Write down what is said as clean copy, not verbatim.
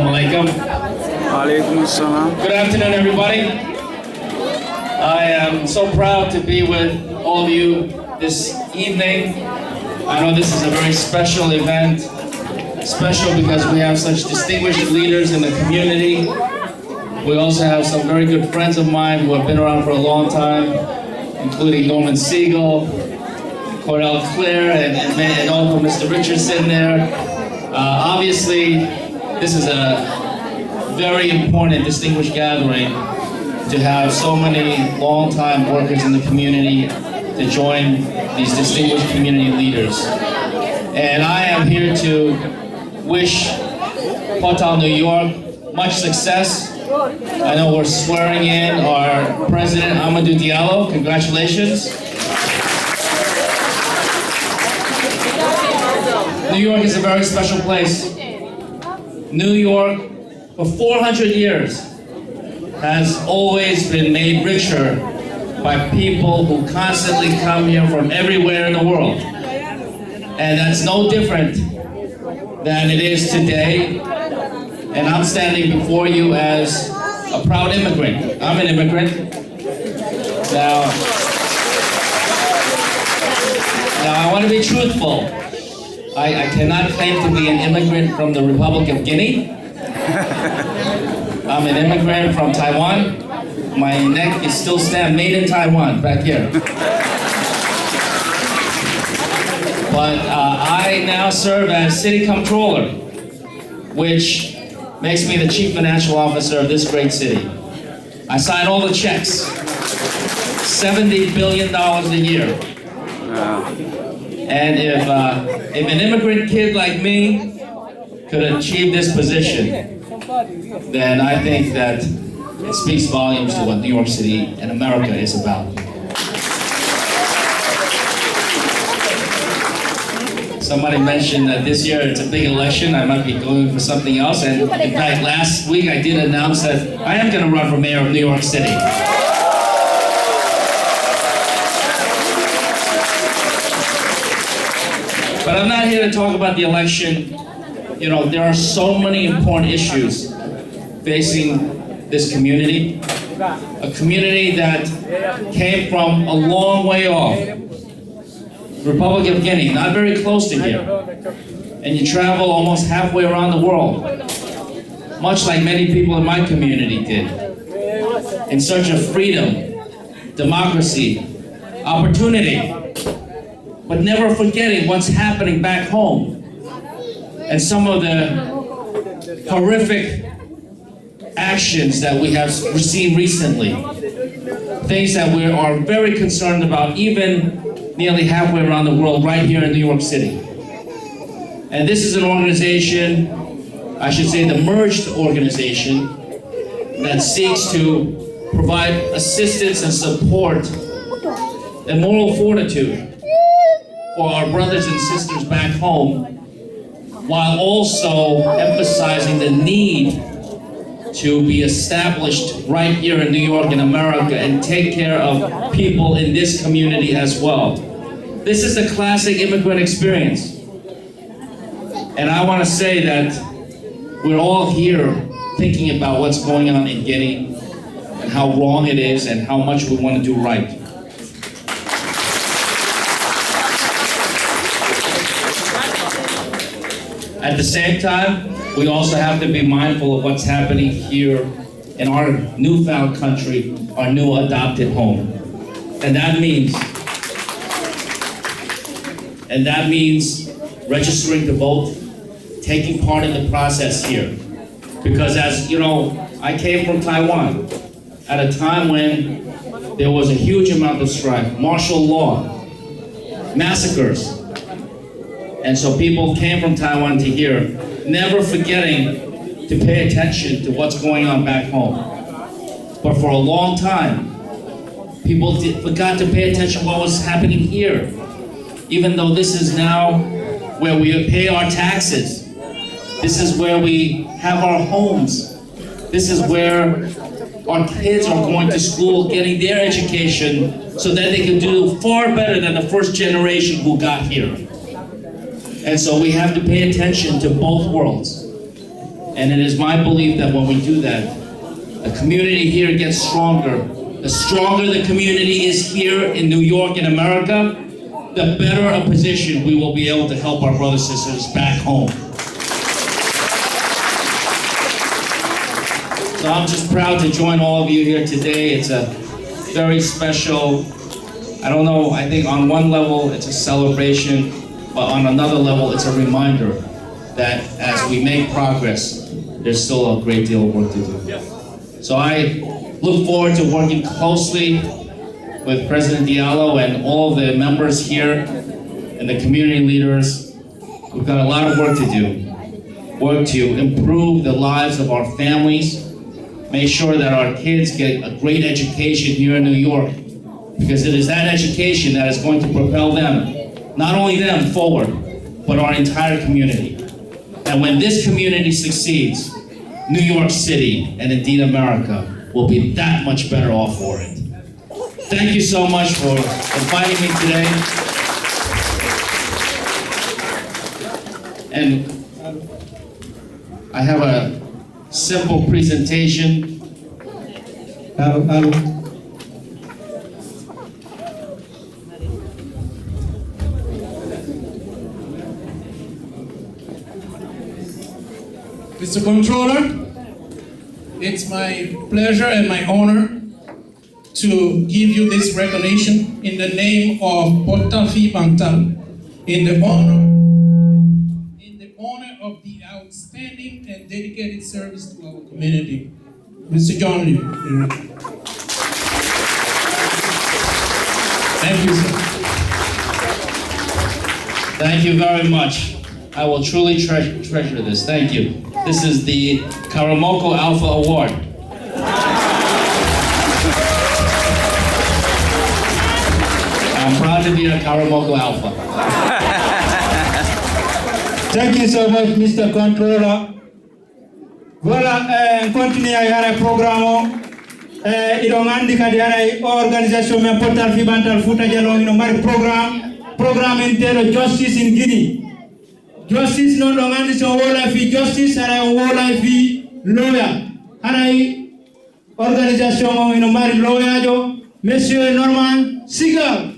Assalamu alaikum. Alaikum salam. Good afternoon, everybody. I am so proud to be with all of you this evening. I know this is a very special event, special because we have such distinguished leaders in the community. We also have some very good friends of mine who have been around for a long time, including Norman Siegel, Cordell Clare, and also Mr. Richardson there. Obviously, this is a very important, distinguished gathering to have so many long-time workers in the community to join these distinguished community leaders. And I am here to wish Hotel New York much success. I know we're swearing in our president, Amadou Diallo. Congratulations. New York is a very special place. New York, for 400 years, has always been made richer by people who constantly come here from everywhere in the world. And that's no different than it is today. And I'm standing before you as a proud immigrant. I'm an immigrant. Now I want to be truthful. I cannot claim to be an immigrant from the Republic of Guinea. I'm an immigrant from Taiwan. My neck is still stamped made in Taiwan back here. But I now serve as city comptroller, which makes me the chief financial officer of this great city. I sign all the checks, $70 billion a year. And if an immigrant kid like me could achieve this position, then I think that it speaks volumes to what New York City and America is about. Somebody mentioned that this year it's a big election. I might be going for something else. And in fact, last week I did announce that I am going to run for mayor of New York City. But I'm not here to talk about the election. You know, there are so many important issues facing this community. A community that came from a long way off. Republic of Guinea, not very close to here. And you travel almost halfway around the world, much like many people in my community did, in search of freedom, democracy, opportunity, but never forgetting what's happening back home and some of the horrific actions that we have seen recently, things that we are very concerned about, even nearly halfway around the world, right here in New York City. And this is an organization, I should say the merged organization, that seeks to provide assistance and support and moral fortitude for our brothers and sisters back home, while also emphasizing the need to be established right here in New York in America and take care of people in this community as well. This is the classic immigrant experience. And I want to say that we're all here thinking about what's going on in Guinea and how wrong it is and how much we want to do right. At the same time, we also have to be mindful of what's happening here in our newfound country, our new adopted home. And that means registering to vote, taking part in the process here. Because as you know, I came from Taiwan at a time when there was a huge amount of strife, martial law, massacres. And so people came from Taiwan to here, never forgetting to pay attention to what's going on back home. But for a long time, people forgot to pay attention to what was happening here. Even though this is now where we pay our taxes. This is where we have our homes. This is where our kids are going to school, getting their education so that they can do far better than the first generation who got here. And so we have to pay attention to both worlds. And it is my belief that when we do that, the community here gets stronger. The stronger the community is here in New York and America, the better a position we will be able to help our brothers and sisters back home. So I'm just proud to join all of you here today. It's a very special, I don't know, I think on one level it's a celebration, but on another level it's a reminder that as we make progress, there's still a great deal of work to do. So I look forward to working closely with President Diallo and all the members here and the community leaders. We've got a lot of work to do. Work to improve the lives of our families, make sure that our kids get a great education here in New York, because it is that education that is going to propel them, not only them forward, but our entire community. And when this community succeeds, New York City, and indeed America, will be that much better off for it. Thank you so much for inviting me today. And I have a simple presentation. Mr. Controller, it's my pleasure and my honor to give you this recognition in the name of Portafi Bantal, in the honor of the outstanding and dedicated service to our community. Mr. John Lee. Thank you, sir. Thank you very much. I will truly treasure this. Thank you. This is the Karamoko Alpha Award. I'm proud to be a Karamoko Alpha. Thank you so much, Mr. Controller. Voilà, continue à programme. Idong andi kadi ana organisation men portal fi bantal futa jalo ino mari programme intero justice in Guinea. Justice non dong andi so wola fi justice ara wola fi lawyer. Ana organisation ino mari lawyer jo Monsieur Norman Sigal.